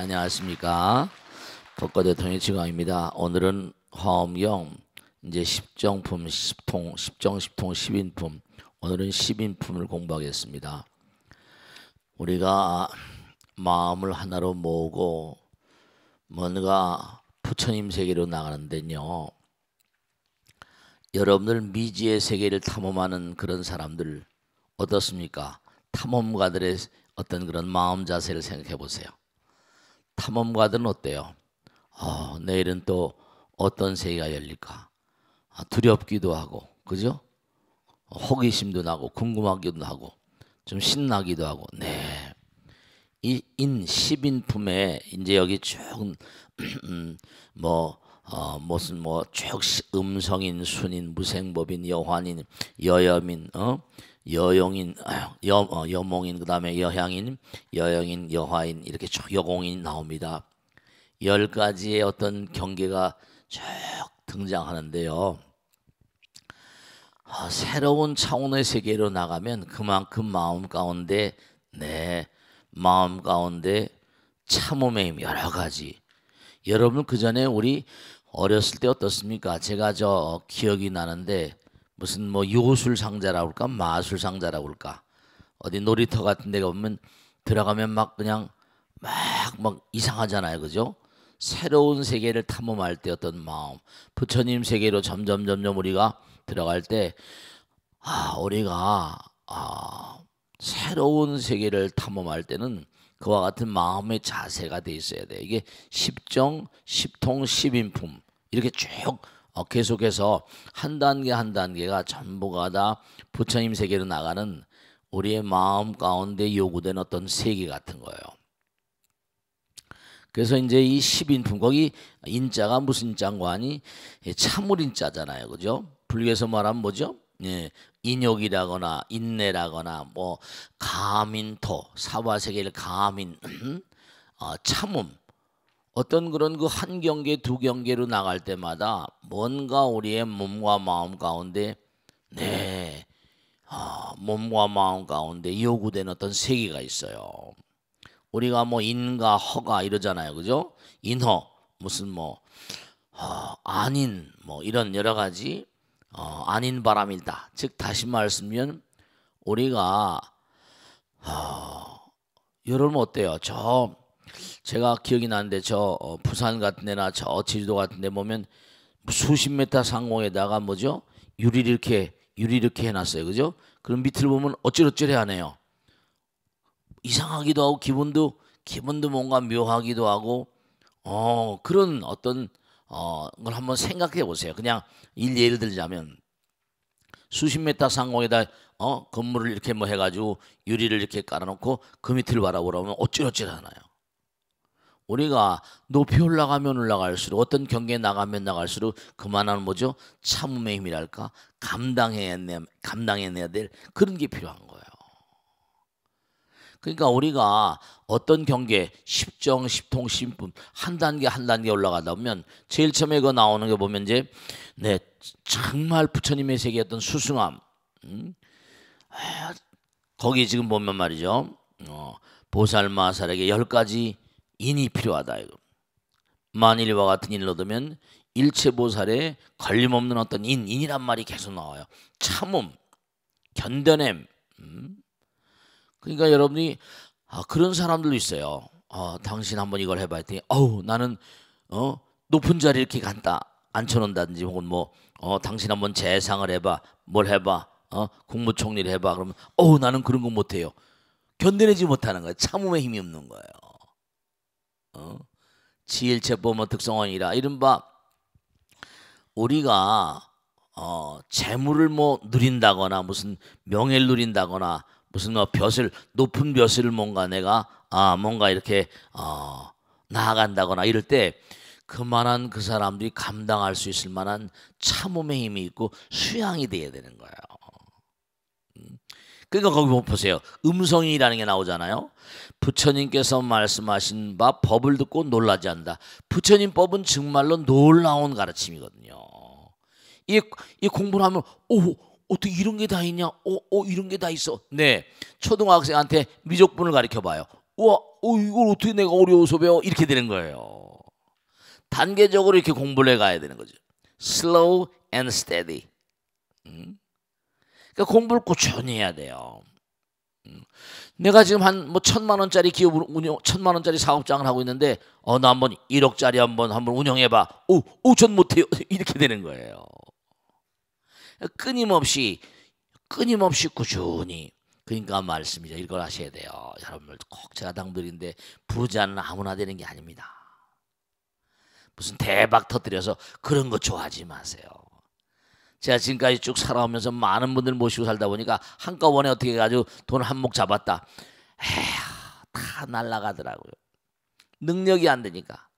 안녕하십니까. 법과대 통일지광입니다. 오늘은 화엄경 이제 십정품, 십통, 십정, 십통, 십인품. 오늘은 십인품을 공부하겠습니다. 우리가 마음을 하나로 모으고 뭔가 부처님 세계로 나가는데요. 여러분들 미지의 세계를 탐험하는 그런 사람들 어떻습니까? 탐험가들의 어떤 그런 마음 자세를 생각해 보세요. 탐험가들은 어때요? 내일은 또 어떤 세계가 열릴까? 두렵기도 하고, 그죠? 호기심도 나고, 궁금하기도 하고, 좀 신나기도 하고, 네. 이 십인품에 이제 여기 쭉 무슨 쭉 음성인, 순인, 무생법인, 여환인, 여염인, 여용인, 여몽인, 그다음에 여향인, 여영인, 여화인 이렇게 쭉 여공인 나옵니다. 10가지의 어떤 경계가 쭉 등장하는데요. 새로운 차원의 세계로 나가면 그만큼 마음 가운데 참음의 힘 여러 가지. 여러분 그 전에 우리 어렸을 때 어떻습니까? 제가 기억이 나는데 무슨 요술 상자라고 할까 마술 상자라고 할까 어디 놀이터 같은 데 가보면 들어가면 막 그냥 막 이상하잖아요, 그죠? 새로운 세계를 탐험할 때 어떤 마음, 부처님 세계로 점점 우리가 들어갈 때 우리가 새로운 세계를 탐험할 때는 그와 같은 마음의 자세가 돼 있어야 돼. 이게 십정, 십통, 십인품 이렇게 쭉 계속해서 한 단계 한 단계가 전부가 다 부처님 세계로 나가는 우리의 마음 가운데 요구된 어떤 세계 같은 거예요. 그래서 이제 이 십인품 거기 인자가 무슨 인자인가니 참을인자잖아요, 그죠? 불교에서 말하면 뭐죠? 인욕이라거나 인내라거나 가민토 사바세계를 가민 참음 어떤 그런 그 한 경계 두 경계로 나갈 때마다 뭔가 우리의 몸과 마음 가운데 몸과 마음 가운데 요구된 어떤 세계가 있어요. 우리가 인가 허가 이러잖아요, 그죠? 인허 무슨 아닌 이런 여러 가지 아닌 바람이다. 즉 다시 말씀면 우리가 여러분 어때요? 제가 기억이 나는데 부산 같은 데나 제주도 같은 데 보면 수십 미터 상공에다가 유리 이렇게 해놨어요, 그죠? 그럼 밑을 보면 어찌어찌해 하네요. 이상하기도 하고 기분도 뭔가 묘하기도 하고 그런 어떤 걸 한번 생각해 보세요. 그냥 예를 들자면 수십 미터 상공에다 건물을 이렇게 해가지고 유리를 이렇게 깔아놓고 그 밑을 바라보라면 어찌어찌하나요? 우리가 높이 올라갈수록 어떤 경계에 나가면 나갈수록 그만한 참음의 힘이랄까 감당해내야 될 그런 게 필요한 거예요. 그러니까 우리가 어떤 경계 십정, 십통, 십인품 한 단계 한 단계 올라가다 보면 제일 처음에 나오는 게 보면 이제 정말 부처님의 세계였던 수승함 거기 지금 보면 말이죠. 보살마살에게 10가지 인이 필요하다. 만일 이와 같은 인을 얻으면 일체보살에 걸림없는 어떤 인이란 말이 계속 나와요. 참음, 견뎌냄. 그러니까 여러분이 그런 사람들도 있어요. 당신 한번 이걸 해봐 했더니 나는 높은 자리 이렇게 앉혀놓는다든지 혹은 당신 한번 재상을 해봐 뭘 해봐 국무총리를 해봐 그러면 나는 그런 거 못해요. 견뎌내지 못하는 거예요. 참음의 힘이 없는 거예요. 지일체법 특성원이라 이른바 우리가 재물을 누린다거나 무슨 명예를 누린다거나 무슨 높은 벼슬을 뭔가 내가 뭔가 이렇게 나아간다거나 이럴 때 그만한 그 사람들이 감당할 수 있을 만한 참음의 힘이 있고 수양이 돼야 되는 거예요. 그러니까 거기 보세요. 음성이라는 게 나오잖아요. 부처님께서 말씀하신 바 법을 듣고 놀라지 않는다. 부처님 법은 정말로 놀라운 가르침이거든요. 이 공부를 하면 어떻게 이런 게 다 있냐? 이런 게 다 있어. 네, 초등학생한테 미적분을 가르쳐 봐요. 와, 이걸 어떻게 내가 어려워서 배워? 이렇게 되는 거예요. 단계적으로 이렇게 공부를 해가야 되는 거죠. Slow and steady. 그러니까 공부를 꾸준히 해야 돼요. 내가 지금 한 뭐 1,000만 원짜리 기업을 운영, 1,000만 원짜리 사업장을 하고 있는데, 나 한번 1억짜리 한번 운영해봐. 전 못해요. 이렇게 되는 거예요. 끊임없이 꾸준히. 그러니까 말씀이죠. 이걸 하셔야 돼요. 여러분들 꼭 제가 당드리는데 부자는 아무나 되는 게 아닙니다. 무슨 대박 터뜨려서 그런 거 좋아하지 마세요. 제가 지금까지 쭉 살아오면서 많은 분들 모시고 살다 보니까 한꺼번에 어떻게 해가지고 돈 한몫 잡았다. 에휴, 다 날아가더라고요. 능력이 안 되니까.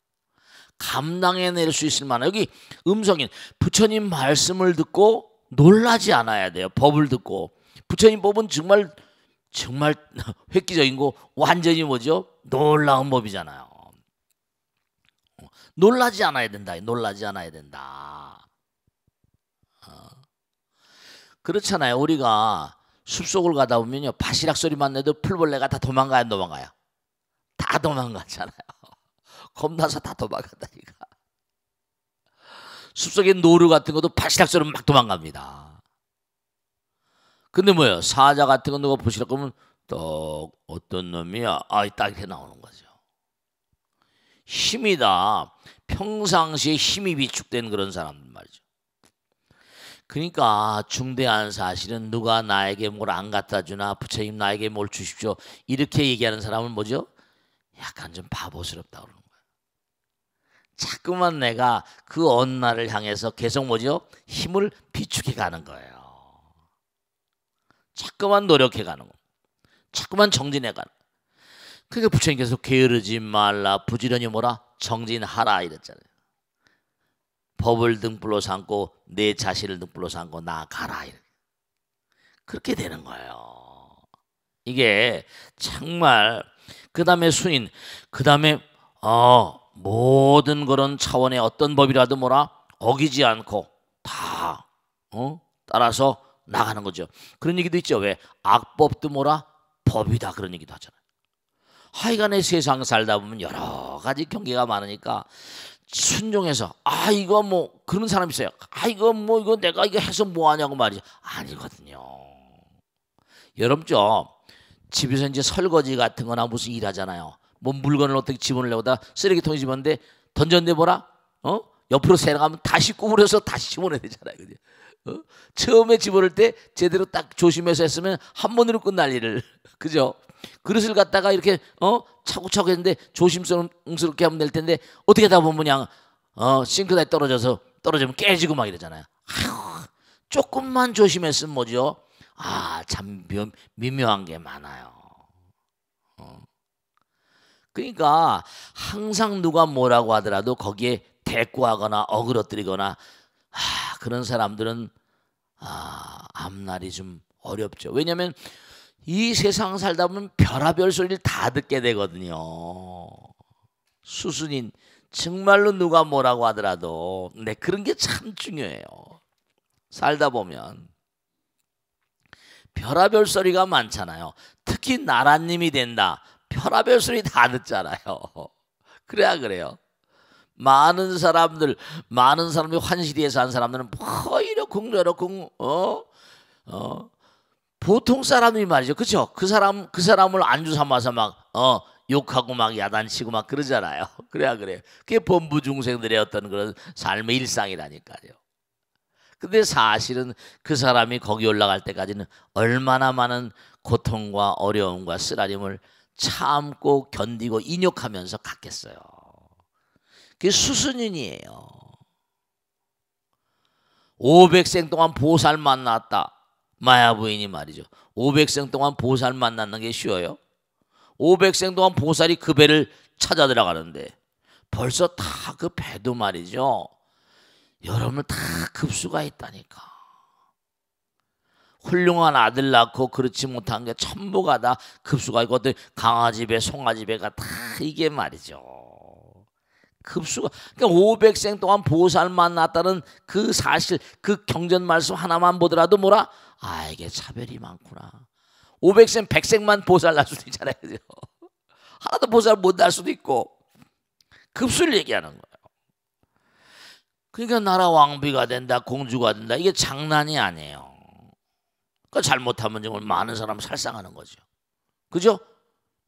감당해낼 수 있을 만한, 여기 음성인 부처님 말씀을 듣고 놀라지 않아야 돼요. 법을 듣고. 부처님 법은 정말 획기적인 거, 완전히 뭐죠? 놀라운 법이잖아요. 놀라지 않아야 된다. 놀라지 않아야 된다. 그렇잖아요. 우리가 숲속을 가다 보면요, 바시락 소리만 내도 풀벌레가 다 도망가요, 안 도망가요? 다 도망가잖아요. 겁나서 다 도망간다니까. 숲속에 노루 같은 것도 바시락 소리면 막 도망갑니다. 근데 뭐예요? 사자 같은 거 누가 보시라 그러면 또 어떤 놈이야? 딱 이렇게 나오는 거죠. 힘이다. 평상시에 힘이 비축된 그런 사람들 말이죠. 그러니까 중대한 사실은 누가 나에게 뭘 안 갖다 주나, 부처님 나에게 뭘 주십시오, 이렇게 얘기하는 사람은 뭐죠? 약간 좀 바보스럽다 그러는 거예요. 자꾸만 내가 그 어느 날을 향해서 계속 뭐죠? 힘을 비축해 가는 거예요. 자꾸만 노력해 가는 거, 자꾸만 정진해 가는. 그러니까 부처님께서 게으르지 말라, 부지런히 뭐라? 정진하라 이랬잖아요. 법을 등불로 삼고 내 자신을 등불로 삼고 나아가라. 그렇게 되는 거예요. 이게 정말. 그 다음에 순인, 그 다음에 모든 그런 차원의 어떤 법이라도 뭐라? 어기지 않고 다 따라서 나가는 거죠. 그런 얘기도 있죠. 왜? 악법도 뭐라? 법이다. 그런 얘기도 하잖아요. 하여간에 세상 살다 보면 여러 가지 경계가 많으니까 순종해서 이거 뭐 그런 사람 있어요. 이거 내가 이거 해서 뭐 하냐고 말이죠. 아니거든요. 여러분 집에서 이제 설거지 같은 거나 무슨 일 하잖아요. 뭐 물건을 어떻게 집어넣으려고 쓰레기통에 집었는데 던졌는데 뭐라? 옆으로 세나가면 다시 구부려서 다시 집어넣어야 되잖아요. 그죠? 처음에 집어넣을 때 제대로 딱 조심해서 했으면 한 번으로 끝날 일을 그죠? 그릇을 갖다가 이렇게 차곡차곡 했는데 조심스럽게 하면 될 텐데 어떻게 하다 보면 그냥 싱크대에 떨어지면 깨지고 막 이러잖아요. 조금만 조심했으면 뭐죠? 참 미묘한 게 많아요. 그러니까 항상 누가 뭐라고 하더라도 거기에 대꾸하거나 어그러뜨리거나 그런 사람들은 앞날이 좀 어렵죠. 왜냐하면 이 세상 살다 보면 별의별 소리를 다 듣게 되거든요. 수순인 정말로 누가 뭐라고 하더라도 그런 게 참 중요해요. 살다 보면 별의별 소리가 많잖아요. 특히 나라님이 된다. 별의별 소리 다 듣잖아요. 그래요. 많은 사람이 환시리에서 한 사람들은 뭐 이러쿵저러쿵 보통 사람이 말이죠. 그렇죠? 그 사람을 안주 삼아서 막 욕하고 막 야단치고 막 그러잖아요. 그래요. 그게 범부 중생들의 어떤 그런 삶의 일상이라니까요. 근데 사실은 그 사람이 거기 올라갈 때까지는 얼마나 많은 고통과 어려움과 쓰라림을 참고 견디고 인욕하면서 갔겠어요. 그게 수순인이에요. 500생 동안 보살 만났다. 마야 부인이 말이죠. 500생 동안 보살 만나는 게 쉬워요? 500생 동안 보살이 그 배를 찾아 들어가는데 벌써 다 그 배도 말이죠. 여러분을 다 급수가 있다니까. 훌륭한 아들 낳고 그렇지 못한 게 전부가 다 급수가 있고 강아지 배, 송아지 배가 다 이게 말이죠. 급수가. 그러니까 500생 동안 보살 만났다는 그 사실, 그 경전 말씀 하나만 보더라도 뭐라? 이게 차별이 많구나. 500생, 100생만 보살 날 수도 있잖아요. 그죠? 하나도 보살 못할 수도 있고 급수를 얘기하는 거예요. 그러니까 나라 왕비가 된다, 공주가 된다, 이게 장난이 아니에요. 그러니까 잘못하면 정말 많은 사람을 살상하는 거죠. 그죠?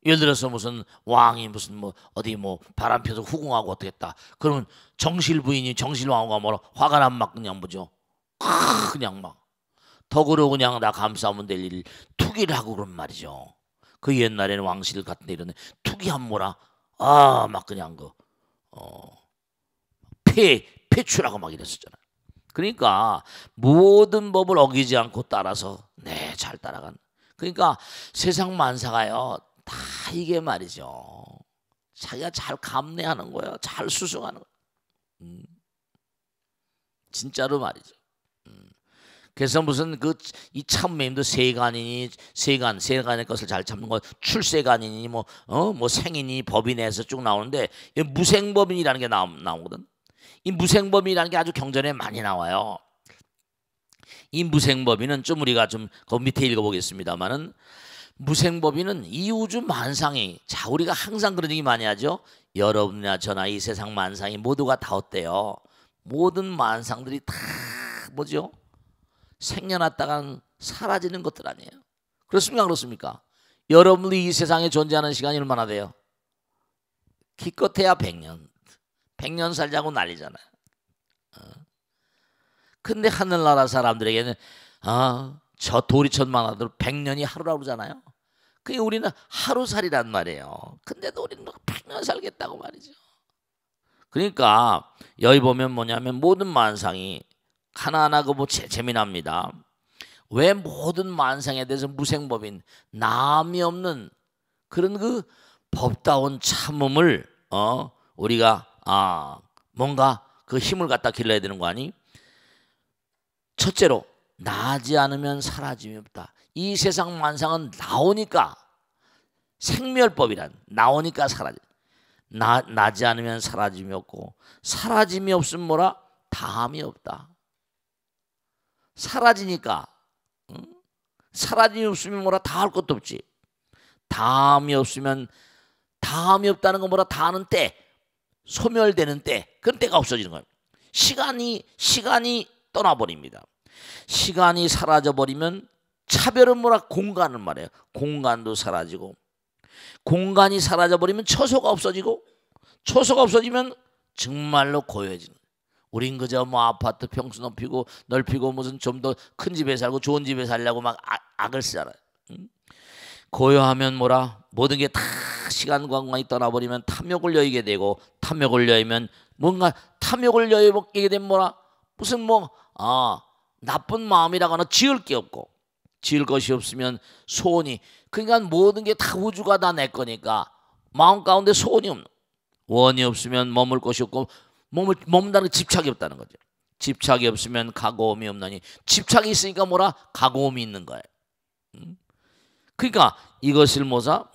예를 들어서 무슨 왕이 무슨 뭐 어디 뭐 바람 펴서 후궁하고 어떻게 했다. 그러면 정실 부인이 정실 왕후가 뭐라 화가 나면 막 그냥 뭐죠? 그냥 막 덕으로 그냥 나 감싸면 될 일 투기를 하고 그런 말이죠. 그 옛날에는 왕실 같은 데 이런 투기한 뭐라 막 그냥 폐출하고 막 이랬었잖아요. 그러니까 모든 법을 어기지 않고 따라서 잘 따라간. 그러니까 세상 만사가요 다 이게 말이죠. 자기가 잘 감내하는 거예요. 잘 수승하는 거예요. 진짜로 말이죠. 그래서 무슨 이 참매임도 세간의 것을 잘 참는 거 출세간이니 뭐 생이니 법인에서 쭉 나오는데 무생법인이라는 게 나오거든. 이 무생법인이라는 게 아주 경전에 많이 나와요. 이 무생법인은 좀 우리가 좀 그 밑에 읽어보겠습니다만은 무생법인은 이 우주 만상이 자 우리가 항상 그런 얘기 많이 하죠. 여러분이나 저나 이 세상 만상이 모두가 다 어때요? 모든 만상들이 다 뭐죠? 생겨났다간 사라지는 것들 아니에요. 그렇습니까? 그렇습니까? 여러분들이 이 세상에 존재하는 시간이 얼마나 돼요? 기껏해야 100년. 100년 살자고 난리잖아요. 근데 하늘나라 사람들에게는 저 도리천만 하도 100년이 하루라고 그러잖아요. 그게 우리는 하루살이란 말이에요. 근데도 우리는 100년 살겠다고 말이죠. 그러니까 여기 보면 뭐냐면 모든 만상이 하나하나 재미납니다. 왜 모든 만상에 대해서 무생법인 남이 없는 그런 그 법다운 참음을 우리가 뭔가 그 힘을 갖다 길러야 되는 거 아니? 첫째로 나지 않으면 사라짐이 없다. 이 세상 만상은 나오니까 생멸법이란 나오니까 사라져. 나지 않으면 사라짐이 없고 사라짐이 없으면 뭐라? 다함이 없다. 사라지니까 사라짐이 없으면 뭐라? 다할 것도 없지. 다함이 없으면 다함이 없다는 건 뭐라? 다하는 때 소멸되는 때 그런 때가 없어지는 거예요. 시간이 떠나버립니다. 시간이 사라져버리면 차별은 뭐라? 공간은 말이에요. 공간도 사라지고 공간이 사라져버리면 처소가 없어지고 처소가 없어지면 정말로 고요해지는 거예요. 우린 그저 뭐 아파트 평수 넓히고 무슨 좀 더 큰 집에 살고 좋은 집에 살려고 막 악을 쓰잖아요. 고요하면 뭐라? 모든 게 다 시간과 공간이 떠나버리면 탐욕을 여기게 되고 탐욕을 여기면 뭔가 탐욕을 여기게 되면 뭐라? 무슨 나쁜 마음이라거나 지을 게 없고 지을 것이 없으면 소원이 그러니까 모든 게 다 우주가 다 내 거니까 마음 가운데 소원이 없는 원이 없으면 머물 곳이 없고 머문다는 집착이 없다는 거죠. 집착이 없으면 가고움이 없나니 집착이 있으니까 뭐라? 가고움이 있는 거예요. 그러니까 이것을 뭐라?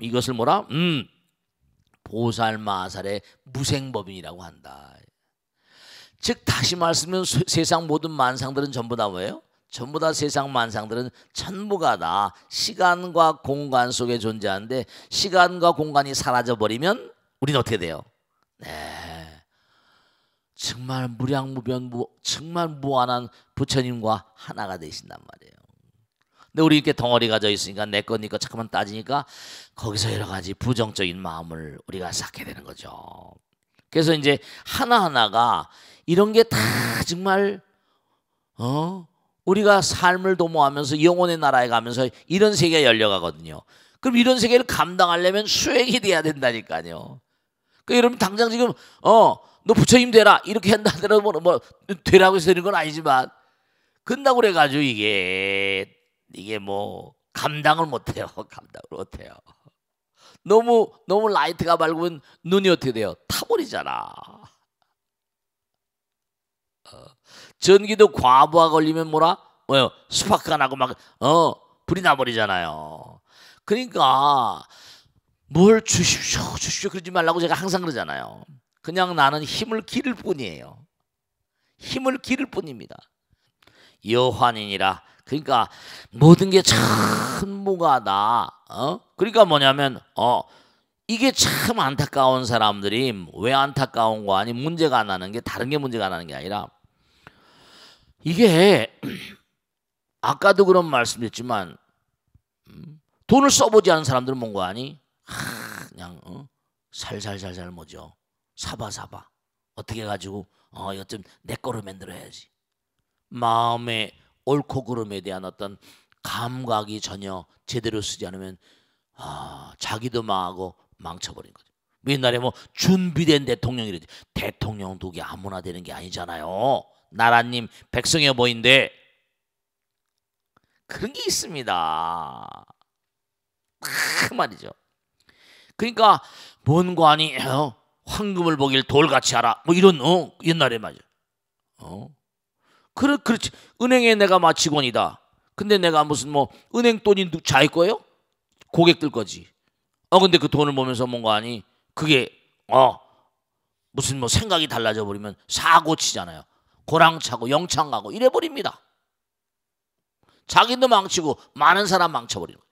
보살마살의 무생법인이라고 한다. 즉 다시 말씀하면 세상 모든 만상들은 전부 다 뭐예요? 전부 다 세상 만상들은 전부가 다 시간과 공간 속에 존재하는데 시간과 공간이 사라져버리면 우리는 어떻게 돼요? 정말 무량무변 정말 무한한 부처님과 하나가 되신단 말이에요. 근데 우리 이렇게 덩어리가 져 있으니까 내 거니까 잠깐만 따지니까 거기서 여러 가지 부정적인 마음을 우리가 쌓게 되는 거죠. 그래서 이제 하나하나가 이런 게 다 정말 우리가 삶을 도모하면서 영혼의 나라에 가면서 이런 세계가 열려가거든요. 그럼 이런 세계를 감당하려면 수행이 돼야 된다니까요. 그러니까 여러분 당장 지금 너 부처님 되라 이렇게 한다 하더라도 뭐 되라고 해서 되는 건 아니지만 근다고 그래가지고 이게 뭐 감당을 못해요. 감당을 못해요. 너무 라이트가 밝으면 눈이 어떻게 돼요? 타버리잖아. 전기도 과부하 걸리면 뭐라? 스파크가 나고 막 불이 나버리잖아요. 그러니까 뭘 주십시오 그러지 말라고 제가 항상 그러잖아요. 그냥 나는 힘을 기를 뿐이에요. 힘을 기를 뿐입니다. 여환이니라. 그러니까 모든 게 전부가 다 그러니까 뭐냐면 이게 참 안타까운 사람들이 왜 안타까운 거 아니 문제가 나는 게 다른 게 문제가 나는 게 아니라 이게 아까도 그런 말씀드렸지만 돈을 써보지 않은 사람들은 뭔가 아니 그냥 살살살살 뭐죠 사바사바 어떻게 해가지고 이거 좀 내 거로 만들어야지 마음의 옳고 그름에 대한 어떤 감각이 전혀 제대로 쓰지 않으면 자기도 망하고 망쳐버린 거죠. 옛날에 뭐 준비된 대통령이랬지 대통령 독이 아무나 되는 게 아니잖아요. 나라님 백성의 여보인데 그런 게 있습니다. 그 말이죠. 그러니까 뭔 관이 황금을 보길 돌같이 하라 뭐 이런 옛날에 말이죠. 그렇지. 은행에 내가 마치권이다. 근데 내가 무슨 뭐 은행 돈이 자기 거예요? 고객들 거지. 근데 그 돈을 보면서 뭔가 아니 그게 무슨 뭐 생각이 달라져 버리면 사고 치잖아요. 고랑차고 영창 가고 이래 버립니다. 자기도 망치고 많은 사람 망쳐버리는 거예요.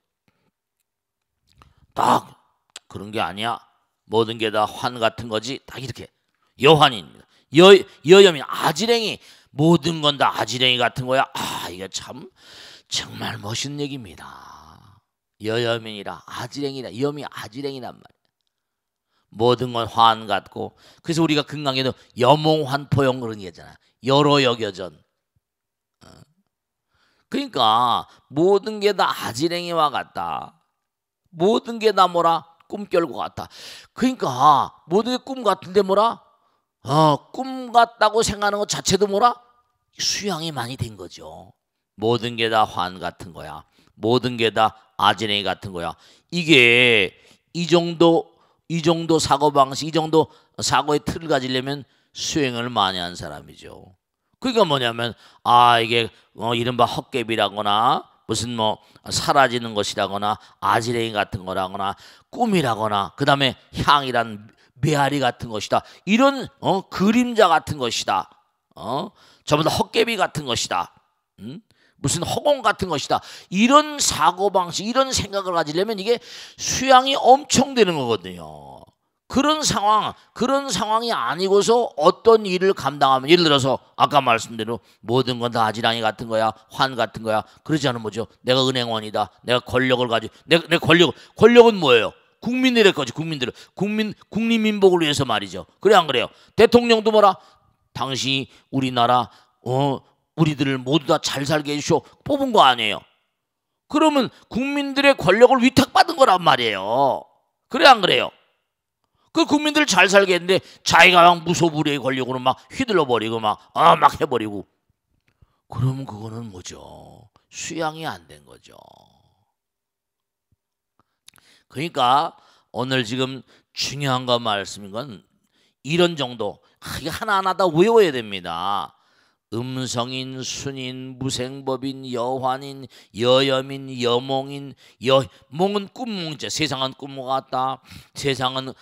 딱 그런 게 아니야. 모든 게 다 환 같은 거지. 딱 이렇게 여환입니다. 여염이 아지랭이 모든 건 다 아지랭이 같은 거야. 이게 참 정말 멋있는 얘기입니다. 여염이라 아지랭이라 염이 아지랭이란 말이야. 모든 건 환 같고 그래서 우리가 금강에도 여몽환포용 그런 게 있잖아. 여로 여겨전. 그러니까 모든 게 다 아지랭이와 같다. 모든 게 다 뭐라 꿈결과 같다. 그러니까 모든 게 꿈 같은데 뭐라 꿈 같다고 생각하는 것 자체도 뭐라 수양이 많이 된 거죠. 모든 게 다 환 같은 거야. 모든 게 다 아지랭이 같은 거야. 이게 이 정도 사고방식, 이 정도 사고의 틀을 가지려면 수행을 많이 한 사람이죠. 그러니까 뭐냐면 이게 이른바 헛개비라거나 무슨 뭐 사라지는 것이라거나 아지랭이 같은 거라거나 꿈이라거나 그 다음에 향이란 메아리 같은 것이다. 이런 그림자 같은 것이다. 전부 다 헛개비 같은 것이다. 무슨 허공 같은 것이다. 이런 사고방식 이런 생각을 가지려면 이게 수양이 엄청 되는 거거든요. 그런 상황이 아니고서 어떤 일을 감당하면 예를 들어서 아까 말씀대로 모든 건 다 아지랑이 같은 거야 환 같은 거야 그러지 않으면 뭐죠? 내가 은행원이다. 내가 권력을 가지고 내 권력은 뭐예요? 국민들의 거지. 국민민복을 위해서 말이죠. 그래 안 그래요? 대통령도 뭐라 당시 우리나라 우리들을 모두 다 잘 살게 해주쇼 뽑은 거 아니에요. 그러면 국민들의 권력을 위탁받은 거란 말이에요. 그래 안 그래요? 그 국민들 잘 살게 했는데 자기가 막 무소불위의 권력으로 막 휘둘러버리고 막 해버리고 그러면 그거는 뭐죠? 수양이 안 된 거죠. 그러니까 오늘 지금 중요한 거 말씀인 건 이런 정도 이게 하나하나 다 외워야 됩니다. 음성인, 순인, 무생법인, 여환인, 여염인, 여몽인, 여몽은 꿈몽이죠. 세상은 꿈과 같다. 세상은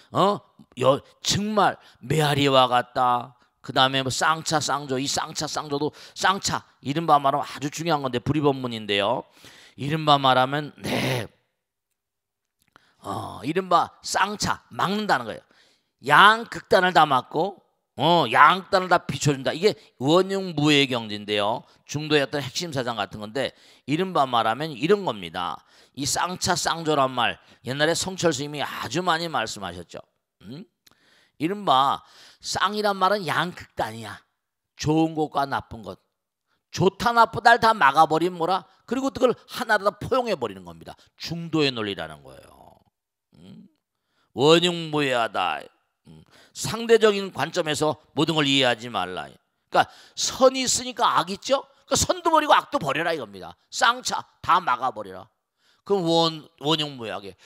정말 메아리와 같다. 그 다음에 뭐 쌍차, 쌍조, 이 쌍차, 쌍조도 쌍차 이른바 말하면 아주 중요한 건데 불이법문인데요. 이른바 말하면 이른바 쌍차 막는다는 거예요. 양극단을 다 막고 양단을 다 비춰준다. 이게 원흉무의 경지인데요. 중도의 어떤 핵심 사상 같은 건데 이른바 말하면 이런 겁니다. 이 쌍차 쌍조란 말 옛날에 성철 스님이 아주 많이 말씀하셨죠. 이른바 쌍이란 말은 양극단이야. 좋은 것과 나쁜 것. 좋다 나쁘다를 다 막아버린 뭐라 그리고 그걸 하나로 다 포용해버리는 겁니다. 중도의 논리라는 거예요. 원흉무해하다. 상대적인 관점에서 모든 걸 이해하지 말라. 그러니까 선이 있으니까 악 있죠. 그러니까 선도 버리고 악도 버려라 이겁니다. 쌍차 다 막아버려라. 그럼 원흉무해하게.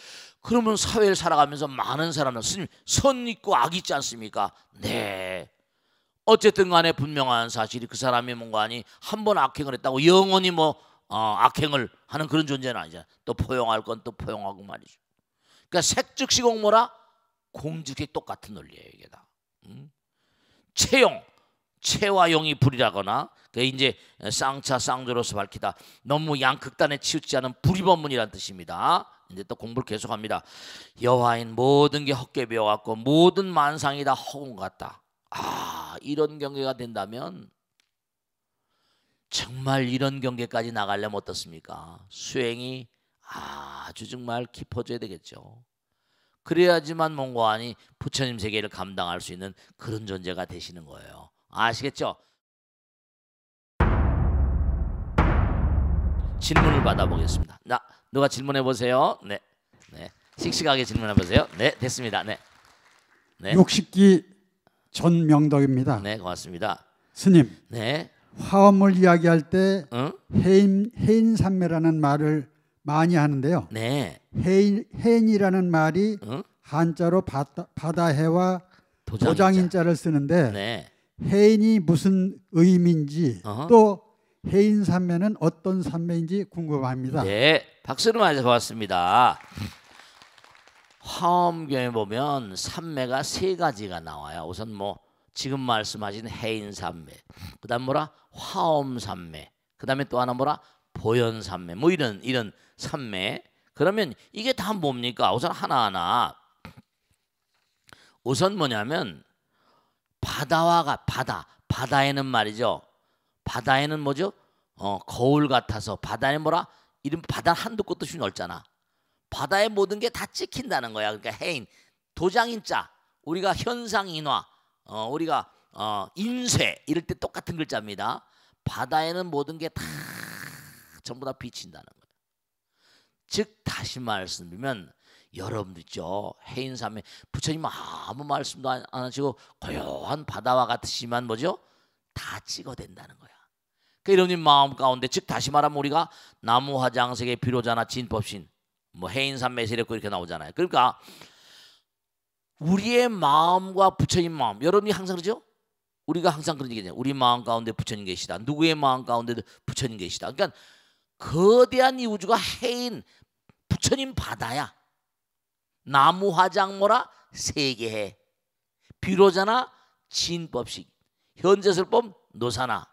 그러면 사회를 살아가면서 많은 사람들 스님 선 있고 악 있지 않습니까? 네. 어쨌든 간에 분명한 사실이 그 사람이 뭔가 아니 한 번 악행을 했다고 영원히 악행을 하는 그런 존재는 아니잖아요. 또 포용할 건 또 포용하고 말이죠. 그러니까 색즉시공모라 공직이 똑같은 논리예요. 이게 다. 채용 체와 용이 불이라거나 그 이제 쌍차 쌍조로서 밝히다. 너무 양극단에 치우치지 않은 불이법문이라는 뜻입니다. 이제 또 공부를 계속합니다. 여호와인 모든 게 헛게 배워갖고 모든 만상이 다 허공 같다. 이런 경계가 된다면 정말 이런 경계까지 나가려면 어떻습니까? 수행이 아주 정말 깊어져야 되겠죠. 그래야지만 몽고하니 부처님 세계를 감당할 수 있는 그런 존재가 되시는 거예요. 아시겠죠? 질문을 받아보겠습니다. 자, 누가 질문해 보세요. 네, 네, 씩씩하게 질문해 보세요. 네, 됐습니다. 네, 네. 60기 전명덕입니다. 네, 고맙습니다. 스님, 네, 화엄을 이야기할 때 응? 해인산매라는 말을 많이 하는데요. 네, 해인이라는 말이 응? 한자로 바다해와 도장인자. 도장인자를 쓰는데 네, 해인이 무슨 의미인지 어허. 또 해인산매는 어떤 산매인지 궁금합니다. 네, 박수를 맞아 고맙습니다. 화엄경에 보면 산매가 세 가지가 나와요. 우선 뭐 지금 말씀하신 해인산매, 그다음 뭐라 화엄산매, 그다음에 또 하나 뭐라 보현산매, 뭐 이런 산매. 그러면 이게 다 뭡니까? 우선 하나하나. 우선 뭐냐면 바다에는 말이죠. 바다에는 뭐죠? 거울 같아서 바다에 뭐라? 이름 바다 한두 곳도 씩 넓잖아. 바다의 모든 게 다 찍힌다는 거야. 그러니까 해인, 도장인자, 우리가 현상인화, 우리가 인쇄 이럴 때 똑같은 글자입니다. 바다에는 모든 게 다 전부 다 비친다는 거예요. 즉 다시 말씀드리면 여러분들 있죠. 해인삼매 부처님 아무 말씀도 안 하시고 고요한 바다와 같으시만 뭐죠? 다 찍어댄다는 거야. 그러니까 여러분님 마음 가운데 즉 다시 말하면 우리가 나무 화장색의 비로자나 진법신 뭐 해인삼매 세력고 이렇게 나오잖아요. 그러니까 우리의 마음과 부처님 마음 여러분이 항상 그러죠? 우리가 항상 그런 얘기잖아요. 우리 마음 가운데 부처님 계시다. 누구의 마음 가운데도 부처님 계시다. 그러니까 거대한 이 우주가 해인 부처님 바다야. 나무 화장 뭐라 세계해. 비로자나 진법식 현재설법 노사나.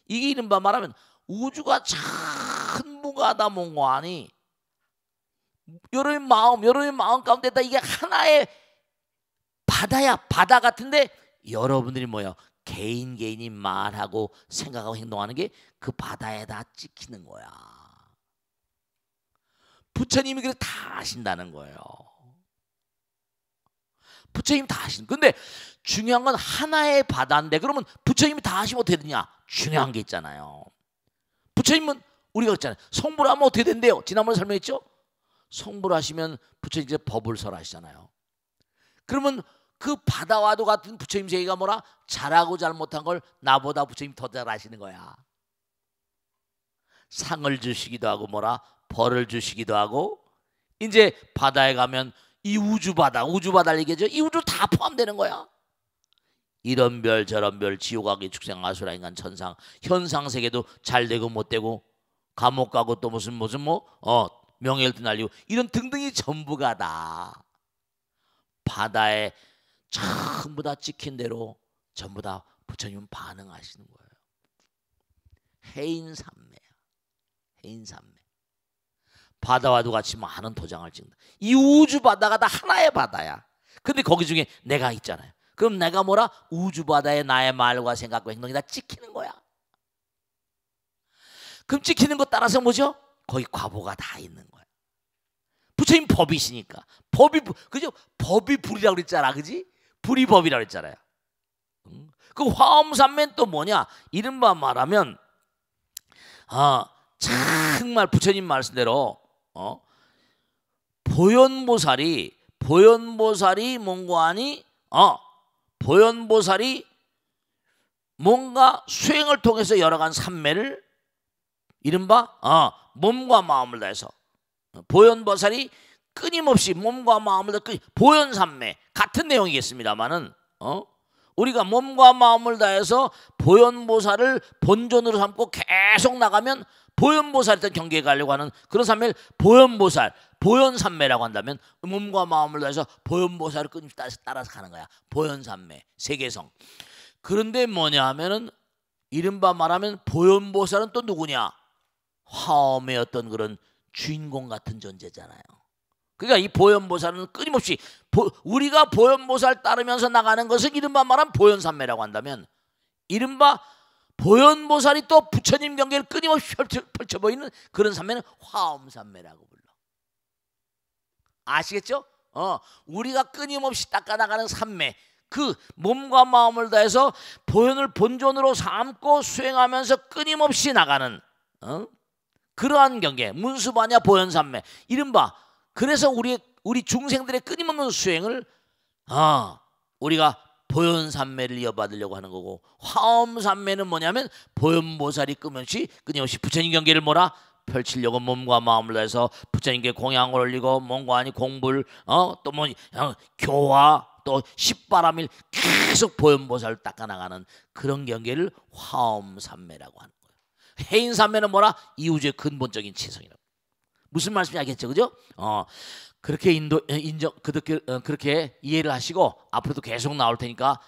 이게 이른바 말하면 우주가 전부가 다 몽고하니 여러분의 마음 가운데다 이게 하나의 바다야. 바다 같은데 여러분들이 뭐예요? 개인이 말하고 생각하고 행동하는 게 그 바다에다 찍히는 거야. 부처님이 그래서 다 아신다는 거예요. 부처님 다 아신. 근데 중요한 건 하나의 바다인데 그러면 부처님이 다 아시면 어떻게 되냐? 중요한 게 있잖아요. 부처님은 우리가 그랬잖아요. 성불을 하면 어떻게 된대요? 지난번에 설명했죠? 성불을 하시면 부처님께서 법을 설하시잖아요. 그러면 그 바다와도 같은 부처님 세계가 뭐라? 잘하고 잘못한 걸 나보다 부처님 더 잘 아시는 거야. 상을 주시기도 하고 뭐라? 벌을 주시기도 하고 이제 바다에 가면 이 우주바다를 얘기하죠. 이 우주 다 포함되는 거야. 이런 별 저런 별 지옥악의 축생 아수라 인간 천상 현상세계도 잘 되고 못 되고 감옥 가고 또 무슨 명예를 날리고 이런 등등이 전부가 다 바다에 전부 다 찍힌 대로 전부 다 부처님은 반응하시는 거예요. 해인산매야. 해인산매. 바다와도 같이 많은 도장을 찍는다. 이 우주 바다가 다 하나의 바다야. 근데 거기 중에 내가 있잖아요. 그럼 내가 뭐라? 우주 바다에 나의 말과 생각과 행동이 다 찍히는 거야. 그럼 찍히는 것 따라서 뭐죠? 거기 과보가 다 있는 거야. 부처님 법이시니까. 그죠? 법이 불이라고 그랬잖아. 그지? 불이 법이라고 그랬잖아요. 그 화엄산매는 또 뭐냐? 이른바 말하면 정말 부처님 말씀대로 보현보살이 뭔가하니 보현보살이 뭔가 수행을 통해서 열어간 산매를 이른바 몸과 마음을 다해서 보현보살이 끊임없이 몸과 마음을 다해 보현산매 같은 내용이겠습니다만은 우리가 몸과 마음을 다해서 보현보살을 본존으로 삼고 계속 나가면 보현보살의 경계에 가려고 하는 그런 산매를 보현보살, 보현산매라고 한다면 몸과 마음을 다해서 보현보살을 끊임없이 따라서 가는 거야. 보현산매, 세계성. 그런데 뭐냐 하면은 이른바 말하면 보현보살은 또 누구냐? 화엄의 어떤 그런 주인공 같은 존재잖아요. 그러니까 이 보현보살은 끊임없이 우리가 보현보살 따르면서 나가는 것은 이른바 말하면 보현삼매라고 한다면, 이른바 보현보살이 또 부처님 경계를 끊임없이 펼쳐 보이는 그런 삼매는 화엄삼매라고 불러. 아시겠죠? 우리가 끊임없이 닦아 나가는 삼매, 그 몸과 마음을 다해서 보현을 본존으로 삼고 수행하면서 끊임없이 나가는 그러한 경계, 문수반야 보현삼매, 이른바 그래서 우리 중생들의 끊임없는 수행을 우리가 보현삼매를 이어받으려고 하는 거고, 화엄삼매는 뭐냐면 보현보살이 끊임없이 부처님 경계를 뭐라 펼치려고 몸과 마음을 다해서 부처님께 공양을 올리고 몸과 아니 공불 또 뭐 교화 또 십바람일 계속 보현보살을 닦아나가는 그런 경계를 화엄삼매라고 하는 거예요. 해인삼매는 뭐라? 이 우주의 근본적인 치성이라고. 무슨 말씀인지 알겠죠, 그죠? 그렇게 그렇게 이해를 하시고 앞으로도 계속 나올 테니까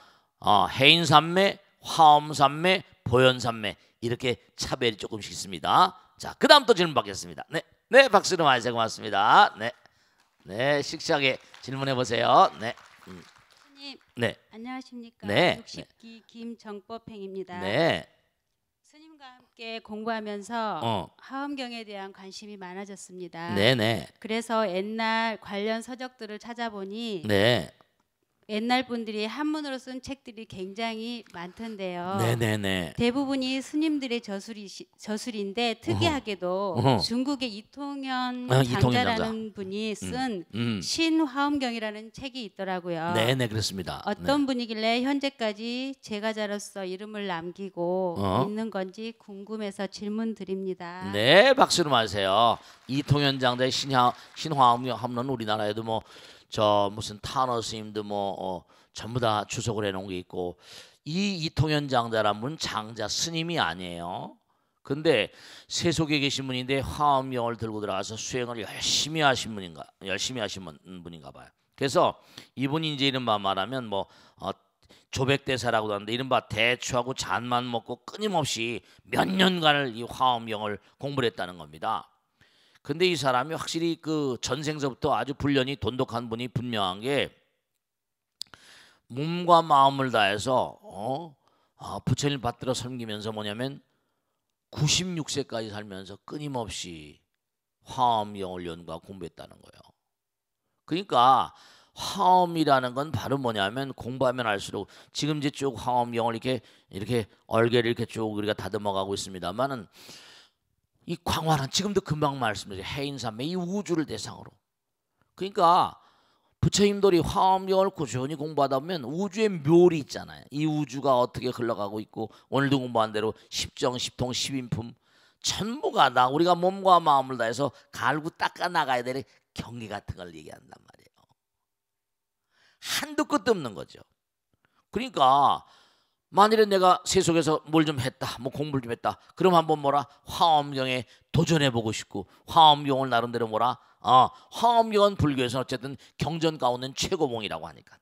해인삼매, 화엄삼매, 보현삼매 이렇게 차별이 조금씩 있습니다. 자, 그 다음 또 질문 받겠습니다. 네, 박수로 많이 고맙습니다. 네, 씩씩하게 질문해 보세요. 네. 스님, 네. 안녕하십니까? 네. 60기 김정법행입니다. 네. 스님과 함께 공부하면서 화엄경에 대한 관심이 많아졌습니다. 네. 그래서 옛날 관련 서적들을 찾아보니 네. 옛날 분들이 한문으로 쓴 책들이 굉장히 많던데요. 네. 대부분이 스님들의 저술인데 특이하게도 중국의 이통현 장자라는 분이 쓴 신화엄경이라는 책이 있더라고요. 네, 그렇습니다. 어떤 분이길래 현재까지 제가자로서 이름을 남기고 있는 건지 궁금해서 질문 드립니다. 네, 박수로 마세요. 이통현 장자의 신화엄경은 우리나라에도 무슨 탄어 스님도 전부 다 주석을 해놓은 게 있고, 이 이통현 장자란 분은 장자 스님이 아니에요. 근데 세속에 계신 분인데 화엄경을 들고 들어가서 수행을 열심히 하신 분인가 봐요. 그래서 이분이 이제 이른바 말하면 조백대사라고도 하는데 이른바 대추하고 잔만 먹고 끊임없이 몇 년간을 이 화엄경을 공부를 했다는 겁니다. 근데 이 사람이 확실히 그 전생서부터 아주 불련이 돈독한 분이 분명한 게, 몸과 마음을 다해서 부처님 받들어 섬기면서 뭐냐면 96세까지 살면서 끊임없이 화엄경을 연구하고 공부했다는 거예요. 그러니까 화엄이라는 건 바로 뭐냐면 공부하면 알수록 지금 이제 쭉 화엄경을 이렇게 얼개를 이렇게 쭉 우리가 다듬어가고 있습니다만은, 이 광활한, 지금도 금방 말씀드린 해인삼매, 이 우주를 대상으로, 그러니까 부처님들이 화엄경을 꾸준히 공부하다 보면 우주의 묘리 있잖아요. 이 우주가 어떻게 흘러가고 있고, 오늘도 공부한 대로 십정, 십통, 십인품 전부가 다 우리가 몸과 마음을 다해서 갈고 닦아 나가야 될 경계 같은 걸 얘기한단 말이에요. 한도 끝도 없는 거죠. 그러니까 만일에 내가 세속에서 뭘 좀 했다, 공부를 좀 했다, 그럼 한번 화엄경에 도전해보고 싶고, 화엄경을 나름대로 화엄경은 불교에서는 어쨌든 경전 가운데는 최고봉이라고 하니까,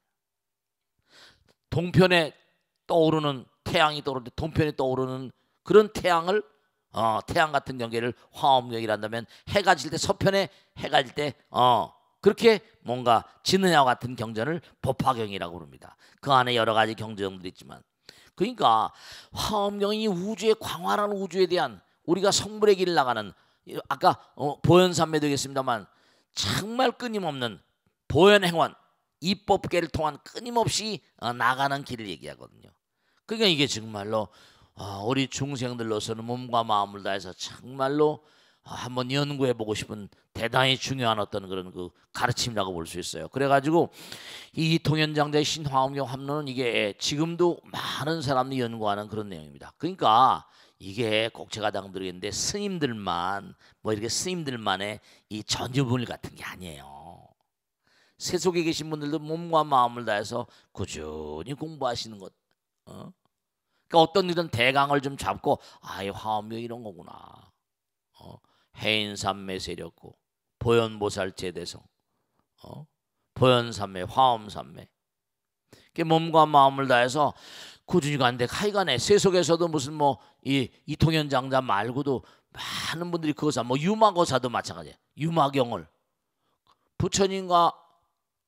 동편에 떠오르는 태양이 떠오르는데 동편에 떠오르는 그런 태양을 태양 같은 경계를 화엄경이란다면, 해가 질 때 서편에 해가 질 때 그렇게 뭔가 지느냐와 같은 경전을 법화경이라고 부릅니다. 그 안에 여러 가지 경전들이 있지만, 그러니까 화엄경이 우주의 광활한 우주에 대한 우리가 성불의 길을 나가는, 아까 보현삼매 되겠습니다만 정말 끊임없는 보현행원, 입법계를 통한 끊임없이 나가는 길을 얘기하거든요. 그러니까 이게 정말로 우리 중생들로서는 몸과 마음을 다해서 정말로 한번 연구해보고 싶은 대단히 중요한 어떤 그런 그 가르침이라고 볼 수 있어요. 그래가지고 이 이통현 장자의 신화엄경 합론은 이게 지금도 많은 사람들이 연구하는 그런 내용입니다. 그러니까 이게 꼭 제가 당드리겠는데 스님들만 이렇게 스님들만의 이 전유물 같은 게 아니에요. 세속에 계신 분들도 몸과 마음을 다해서 꾸준히 공부하시는 것. 그러니까 어떤 일은 대강을 좀 잡고 이 화엄경 이런 거구나. 해인삼매 세력고, 보현보살 제대성, 보현삼매, 화엄삼매. 몸과 마음을 다해서 꾸준히 가는데 하여간에 세속에서도 무슨 뭐 이 이통현 장자 말고도 많은 분들이 그거사 뭐 유마거사도 마찬가지예요. 유마경을 부처님과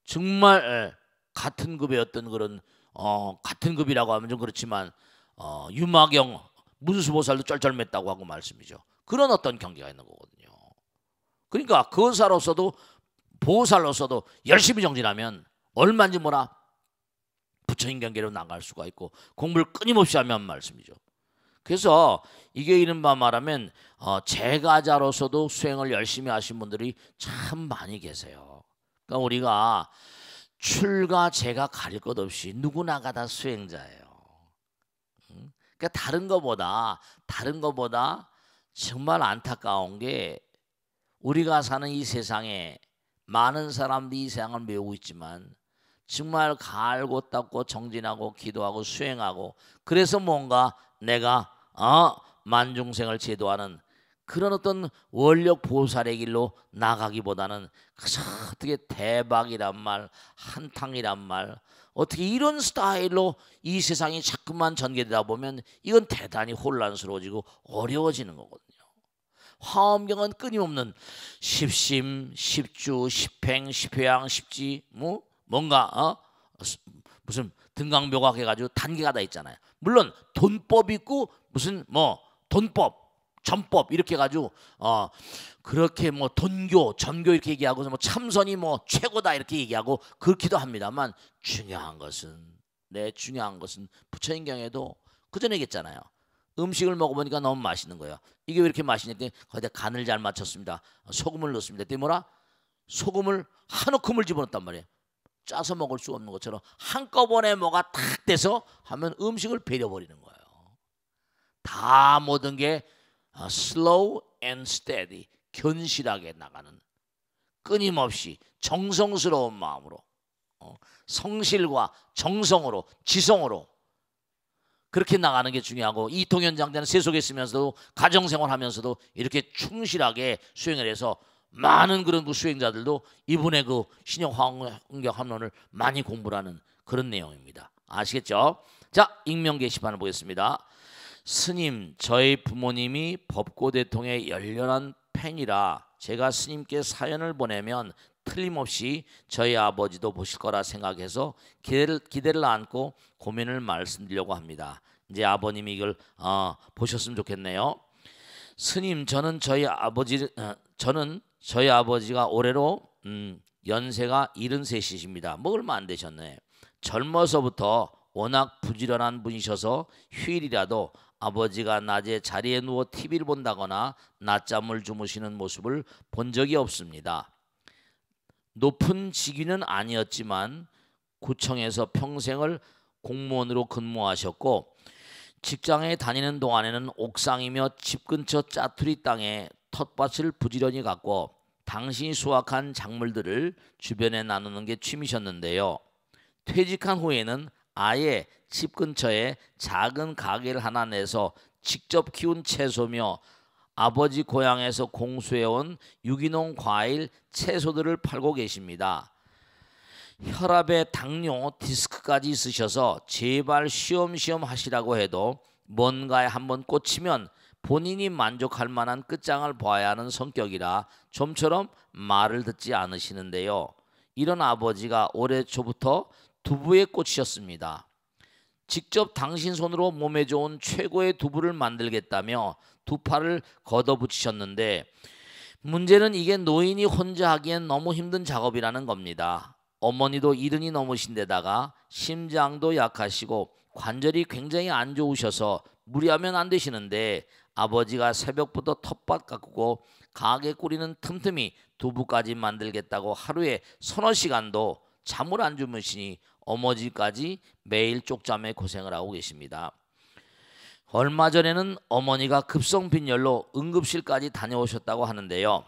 정말 같은 급의 어떤 그런 같은 급이라고 하면 좀 그렇지만 유마경 문수보살도 쩔쩔맸다고 하고 말씀이죠. 그런 어떤 경계가 있는 거거든요. 그러니까 거사로서도 보살로서도 열심히 정진하면 얼마인지 뭐라 부처님 경계로 나갈 수가 있고 공부를 끊임없이 하면 말씀이죠. 그래서 이게 이른바 말하면 제가자로서도 수행을 열심히 하신 분들이 참 많이 계세요. 그러니까 우리가 출가 제가 가릴 것 없이 누구나가 다 수행자예요. 그러니까 다른 거보다 정말 안타까운 게 우리가 사는 이 세상에 많은 사람들이 이 세상을 메우고 있지만 정말 갈고 닦고 정진하고 기도하고 수행하고 그래서 뭔가 내가 만중생을 제도하는 그런 어떤 원력 보살의 길로 나가기보다는 그저 어떻게 대박이란 말, 한탕이란 말, 어떻게 이런 스타일로 이 세상이 자꾸만 전개되다 보면 이건 대단히 혼란스러워지고 어려워지는 거거든요. 화엄경은 끊임없는 십심, 십주, 십행, 십회양, 십지 뭔가 무슨 등강묘각 해가지고 단계가 다 있잖아요. 물론 돈법 있고 무슨 뭐 돈법, 전법 이렇게 해가지고 그렇게 뭐 돈교, 전교 이렇게 얘기하고 뭐 참선이 뭐 최고다 이렇게 얘기하고 그렇기도 합니다만 중요한 것은 부처님 경에도 그 전에 얘기했잖아요. 음식을 먹어보니까 너무 맛있는 거예요. 이게 왜 이렇게 맛있냐? 거기다 간을 잘 맞췄습니다. 소금을 넣습니다. 그때 뭐라? 소금을 한 움큼을 집어넣었단 말이에요. 짜서 먹을 수 없는 것처럼 한꺼번에 뭐가 탁 돼서 하면 음식을 배려버리는 거예요. 다 모든 게 slow and steady, 견실하게 나가는 끊임없이 정성스러운 마음으로 성실과 정성으로 지성으로 그렇게 나가는 게 중요하고 이통현 장자는 세속에 있으면서도 가정생활하면서도 이렇게 충실하게 수행을 해서 많은 그런 그 수행자들도 이분의 그 신영화엄경 합론을 많이 공부를 하는 그런 내용입니다. 아시겠죠? 자, 익명 게시판을 보겠습니다. 스님, 저희 부모님이 법고대통의 열렬한 팬이라 제가 스님께 사연을 보내면 틀림없이 저희 아버지도 보실 거라 생각해서 기대를 안고 고민을 말씀드리려고 합니다. 이제 아버님이 이걸 보셨으면 좋겠네요. 스님, 저는 저희 아버지가 올해로 연세가 73이십니다. 뭐 얼마 안 되셨네. 젊어서부터 워낙 부지런한 분이셔서 휴일이라도 아버지가 낮에 자리에 누워 TV를 본다거나 낮잠을 주무시는 모습을 본 적이 없습니다. 높은 직위는 아니었지만 구청에서 평생을 공무원으로 근무하셨고 직장에 다니는 동안에는 옥상이며 집 근처 짜투리 땅에 텃밭을 부지런히 갖고 당신이 수확한 작물들을 주변에 나누는 게 취미셨는데요. 퇴직한 후에는 아예 집 근처에 작은 가게를 하나 내서 직접 키운 채소며 아버지 고향에서 공수해온 유기농 과일, 채소들을 팔고 계십니다. 혈압에 당뇨, 디스크까지 있으셔서 제발 쉬엄쉬엄 하시라고 해도 뭔가에 한번 꽂히면 본인이 만족할 만한 끝장을 봐야 하는 성격이라 좀처럼 말을 듣지 않으시는데요. 이런 아버지가 올해 초부터 두부에 꽂히셨습니다. 직접 당신 손으로 몸에 좋은 최고의 두부를 만들겠다며 두 팔을 걷어붙이셨는데 문제는 이게 노인이 혼자 하기엔 너무 힘든 작업이라는 겁니다. 어머니도 70이 넘으신데다가 심장도 약하시고 관절이 굉장히 안 좋으셔서 무리하면 안 되시는데 아버지가 새벽부터 텃밭 가꾸고 가게 꾸리는 틈틈이 두부까지 만들겠다고 하루에 서너 시간도 잠을 안 주무시니 어머니까지 매일 쪽잠에 고생을 하고 계십니다. 얼마 전에는 어머니가 급성빈혈로 응급실까지 다녀오셨다고 하는데요.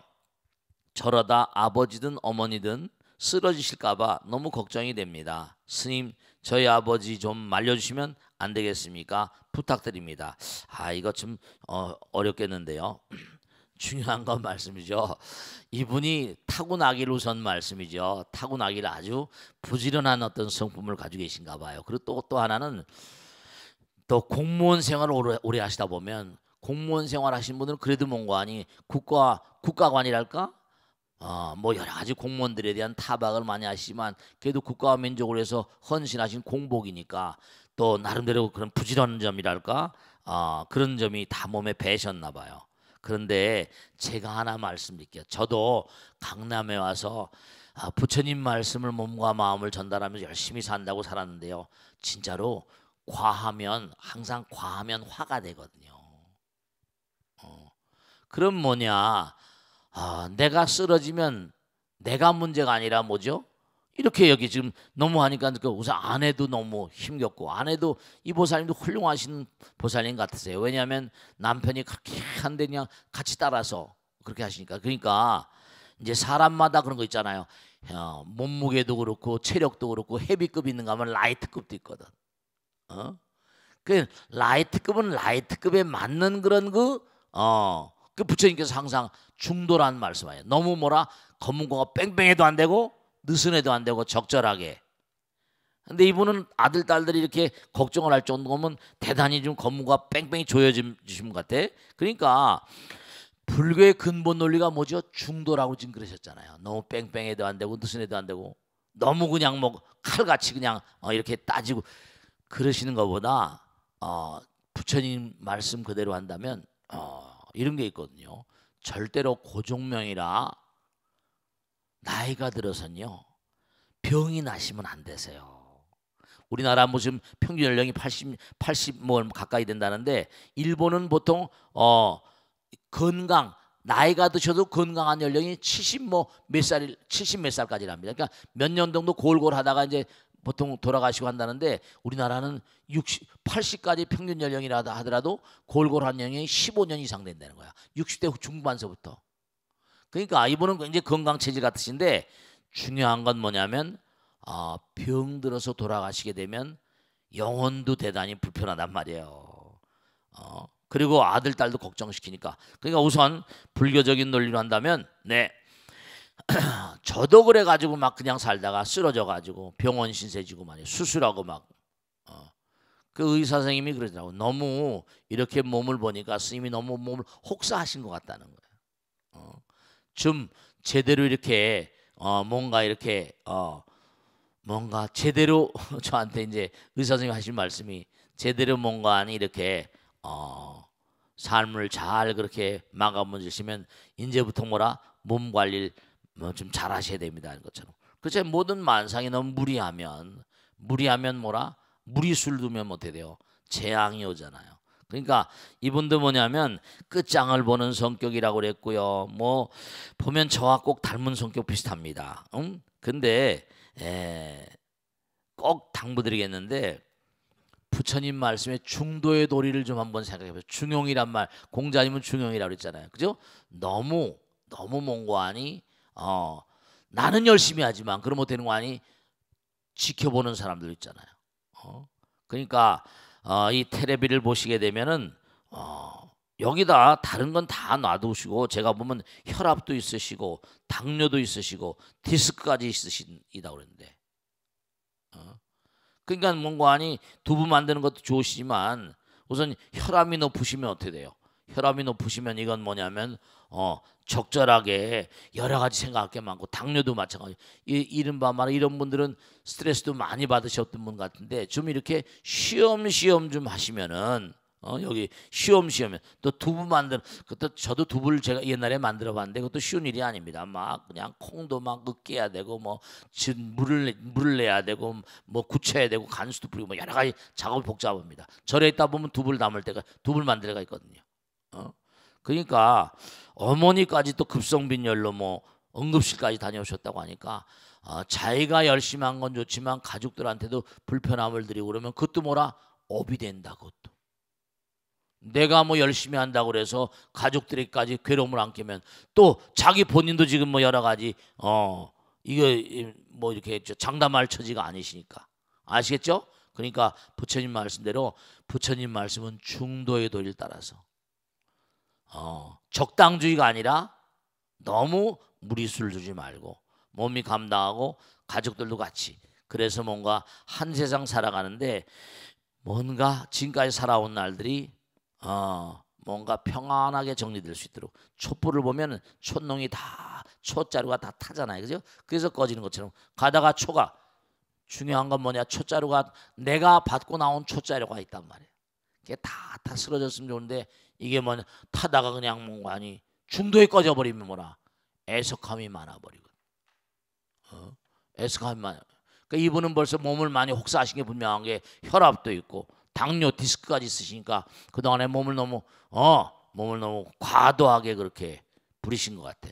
저러다 아버지든 어머니든 쓰러지실까봐 너무 걱정이 됩니다. 스님, 저희 아버지 좀 말려주시면 안 되겠습니까? 부탁드립니다. 이거 좀 어렵겠는데요. 중요한 건 말씀이죠. 이분이 타고나기를 우선 말씀이죠. 타고나기를 아주 부지런한 어떤 성품을 가지고 계신가 봐요. 그리고 또 하나는 또 공무원 생활을 오래 하시다 보면 공무원 생활 하신 분들은 그래도 뭔가 아니 국가관이랄까? 뭐 여러 가지 공무원들에 대한 타박을 많이 하시지만 그래도 국가와 민족을 위해서 헌신하신 공복이니까 또 나름대로 그런 부지런한 점이랄까? 그런 점이 다 몸에 배셨나 봐요. 그런데 제가 하나 말씀드릴게요. 저도 강남에 와서 부처님 말씀을 몸과 마음을 전달하면서 열심히 산다고 살았는데요. 진짜로 항상 과하면 화가 되거든요. 그럼 뭐냐? 내가 쓰러지면 내가 문제가 아니라 뭐죠? 이렇게 여기 지금 너무 하니까 우선 아내도 너무 힘겹고 아내도 이 보살님도 훌륭하신 보살님 같으세요. 왜냐하면 남편이 그렇게 한데 그냥 같이 따라서 그렇게 하시니까. 그러니까 이제 사람마다 그런 거 있잖아요. 몸무게도 그렇고 체력도 그렇고 헤비급 있는가 하면 라이트급도 있거든. 그 라이트급은 라이트급에 맞는 그런 그 부처님께서 항상 중도라는 말씀이에요. 너무 검은고가 뺑뺑해도 안 되고 느슨해도 안 되고 적절하게. 근데 이분은 아들 딸들이 이렇게 걱정을 할 정도면 대단히 좀 검은고가 뺑뺑이 조여진 분 같아. 그러니까 불교의 근본 논리가 뭐죠? 중도라고 지금 그러셨잖아요. 너무 뺑뺑해도 안 되고 느슨해도 안 되고 너무 그냥 뭐 칼같이 그냥 이렇게 따지고 그러시는 것보다 부처님 말씀 그대로 한다면 이런 게 있거든요. 절대로 고종명이라 나이가 들어서는요 병이 나시면 안 되세요. 우리나라 무슨 평균 연령이 80 뭐 가까이 된다는데 일본은 보통 나이가 드셔도 건강한 연령이 70 몇 살까지랍니다. 그러니까 몇 년 정도 골골 하다가 이제 보통 돌아가시고 한다는데 우리나라는 80까지 평균 연령이라 하더라도 골골한 연령이 15년 이상 된다는 거야. 60대 중반서부터. 그러니까 이분은 굉장히 건강 체질 같으신데 중요한 건 뭐냐면 병 들어서 돌아가시게 되면 영혼도 대단히 불편하단 말이에요. 그리고 아들 딸도 걱정시키니까. 그러니까 우선 불교적인 논리로 한다면 저도 그래가지고 막 그냥 살다가 쓰러져가지고 병원 신세지고 말이에요. 수술하고 그 의사 선생님이 그러더라고. 너무 이렇게 몸을 보니까 스님이 너무 몸을 혹사하신 것 같다는 거예요. 좀 제대로 이렇게 뭔가 이렇게 뭔가 제대로 저한테 이제 의사 선생님 하신 말씀이 제대로 뭔가 아니 이렇게 삶을 잘 그렇게 마감을 주시면 이제부터 몸 관리를 좀 잘하셔야 됩니다 하는 것처럼. 그렇죠. 모든 만상이 너무 무리하면 무리수를 두면 어떻게 돼요? 재앙이 오잖아요. 그러니까 이분도 뭐냐면 끝장을 보는 성격이라고 그랬고요. 뭐 보면 저와 꼭 닮은 성격 비슷합니다. 근데 꼭 당부드리겠는데 부처님 말씀에 중도의 도리를 좀 한번 생각해보세요. 중용이란 말, 공자님은 중용이라고 그랬잖아요. 그죠? 너무 몽고하니 나는 열심히 하지만 그러면 어떻게 되는 거 아니? 지켜보는 사람들 있잖아요. 그러니까 이 테레비를 보시게 되면은 여기다 다른 건 다 놔두시고 제가 보면 혈압도 있으시고 당뇨도 있으시고 디스크까지 있으시다 그랬는데 그러니까 뭔가 아니 두부 만드는 것도 좋으시지만 우선 혈압이 높으시면 어떻게 돼요? 혈압이 높으시면 이건 뭐냐면 적절하게 여러 가지 생각할 게 많고 당뇨도 마찬가지. 이른바 말해 이런 분들은 스트레스도 많이 받으셨던 분 같은데 좀 이렇게 쉬엄쉬엄 좀 하시면은 여기 쉬엄쉬엄 또 두부 그것도 저도 두부를 제가 옛날에 만들어봤는데 그것도 쉬운 일이 아닙니다. 막 그냥 콩도 막 으깨야 되고 뭐 물을 내야 되고 뭐 굳혀야 되고 간수도 뿌리고 뭐 여러 가지 작업이 복잡합니다. 절에 있다 보면 두부를 만들 때가 있거든요. 그러니까 어머니까지 또 급성빈열로 뭐 응급실까지 다녀오셨다고 하니까 자기가 열심히 한 건 좋지만 가족들한테도 불편함을 드리고 그러면 그것도 업이 된다. 그것도 내가 뭐 열심히 한다고 그래서 가족들에게까지 괴로움을 안기면 또 자기 본인도 지금 뭐 여러 가지 이거 뭐 이렇게 장담할 처지가 아니시니까 아시겠죠? 그러니까 부처님 말씀대로 부처님 말씀은 중도의 도리를 따라서 적당주의가 아니라 너무 무리수를 두지 말고 몸이 감당하고 가족들도 같이 그래서 뭔가 한 세상 살아가는데 뭔가 지금까지 살아온 날들이 뭔가 평안하게 정리될 수 있도록 촛불을 보면 촛농이 다 촛자루가 다 타잖아요, 그죠? 그래서 꺼지는 것처럼 가다가 초가 중요한 건 뭐냐? 촛자루가 내가 받고 나온 촛자루가 있단 말이에요. 이게 다 쓰러졌으면 좋은데 이게 뭐냐? 타다가 그냥 뭔가 아니 중도에 꺼져버리면 뭐라 애석함이 많아버리고 애석함이 많아. 그러니까 이분은 벌써 몸을 많이 혹사하신 게 분명한 게 혈압도 있고 당뇨 디스크까지 있으시니까 그동안에 몸을 너무 과도하게 그렇게 부리신 것 같아.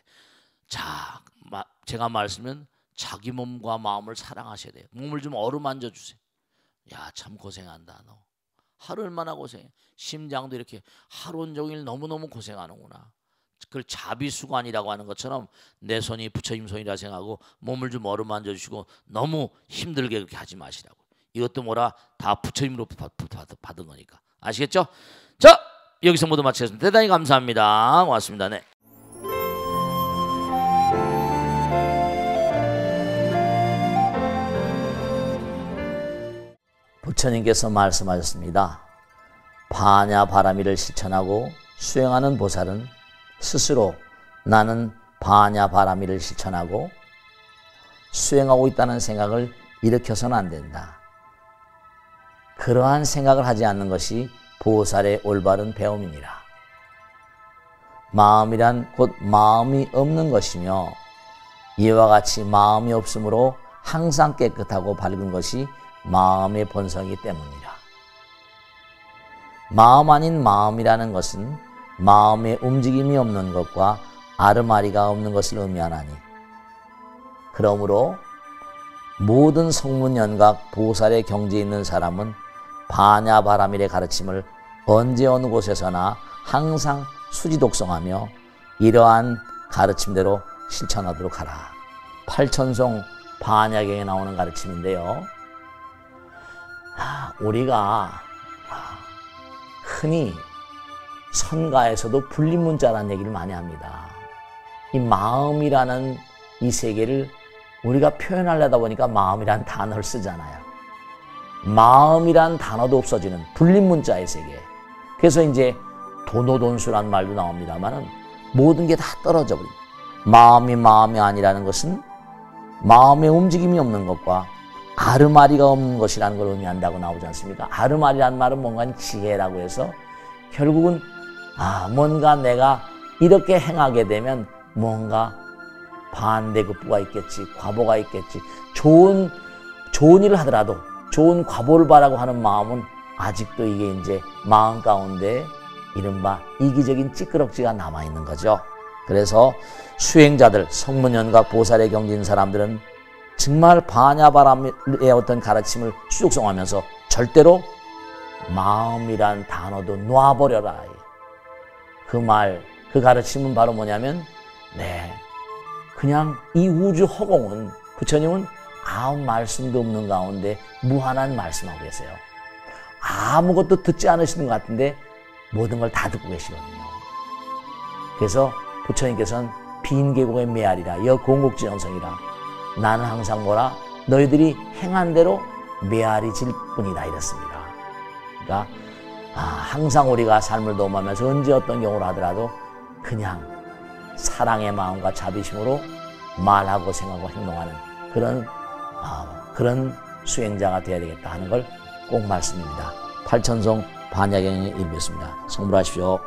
자, 제가 말씀은 자기 몸과 마음을 사랑하셔야 돼요. 몸을 좀 어루만져 주세요. 야, 참 고생한다 너. 하루 얼마나 고생해. 심장도 이렇게 하루 온종일 너무너무 고생하는구나. 그걸 자비수관이라고 하는 것처럼 내 손이 부처님 손이라 생각하고 몸을 좀 어루만져 주시고 너무 힘들게 그렇게 하지 마시라고. 이것도 뭐라 다 부처님으로부터 받은 거니까. 아시겠죠? 자, 여기서 모두 마치겠습니다. 대단히 감사합니다. 고맙습니다. 네. 부처님께서 말씀하셨습니다. 파냐 바라미를 실천하고 수행하는 보살은 스스로 나는 파냐 바라미를 실천하고 수행하고 있다는 생각을 일으켜서는 안 된다. 그러한 생각을 하지 않는 것이 보살의 올바른 배움이니라. 마음이란 곧 마음이 없는 것이며 이와 같이 마음이 없으므로 항상 깨끗하고 밝은 것이 마음의 본성이기 때문이라. 마음 아닌 마음이라는 것은 마음의 움직임이 없는 것과 아르마리가 없는 것을 의미하나니, 그러므로 모든 성문연각 보살의 경지에 있는 사람은 파냐바라밀의 가르침을 언제 어느 곳에서나 항상 수지독성하며 이러한 가르침대로 실천하도록 하라. 팔천송 파냐경에 나오는 가르침인데요. 우리가 흔히 선가에서도 분리문자라는 얘기를 많이 합니다. 이 마음이라는 이 세계를 우리가 표현하려다 보니까 마음이란 단어를 쓰잖아요. 마음이란 단어도 없어지는 분리문자의 세계. 그래서 이제 도노돈수란 말도 나옵니다만은 모든 게 다 떨어져 버립니다. 마음이 아니라는 것은 마음의 움직임이 없는 것과 아르마리가 없는 것이라는 걸 의미한다고 나오지 않습니까? 아르마리라는 말은 뭔가 지혜라고 해서 결국은 뭔가 내가 이렇게 행하게 되면 뭔가 반대급부가 있겠지, 과보가 있겠지. 좋은 일을 하더라도 좋은 과보를 바라고 하는 마음은 아직도 이게 이제 마음 가운데 이른바 이기적인 찌끄럭지가 남아있는 거죠. 그래서 수행자들, 성문연각 보살의 경지인 사람들은 정말 파냐바람의 어떤 가르침을 수족성하면서 절대로 마음이란 단어도 놔버려라. 그 가르침은 바로 뭐냐면 그냥 이 우주 허공은 부처님은 아무 말씀도 없는 가운데 무한한 말씀하고 계세요. 아무것도 듣지 않으시는 것 같은데 모든 걸 다 듣고 계시거든요. 그래서 부처님께서는 빈 계곡의 메아리라 여공국지연성이라 나는 항상 뭐라 너희들이 행한 대로 메아리 질 뿐이다 이랬습니다. 그러니까 항상 우리가 삶을 도모하면서 언제 어떤 경우를 하더라도 그냥 사랑의 마음과 자비심으로 말하고 생각하고 행동하는 그런 수행자가 되어야 되겠다 하는 걸 꼭 말씀입니다. 팔천송 반야경의 일부였습니다. 성불하십시오.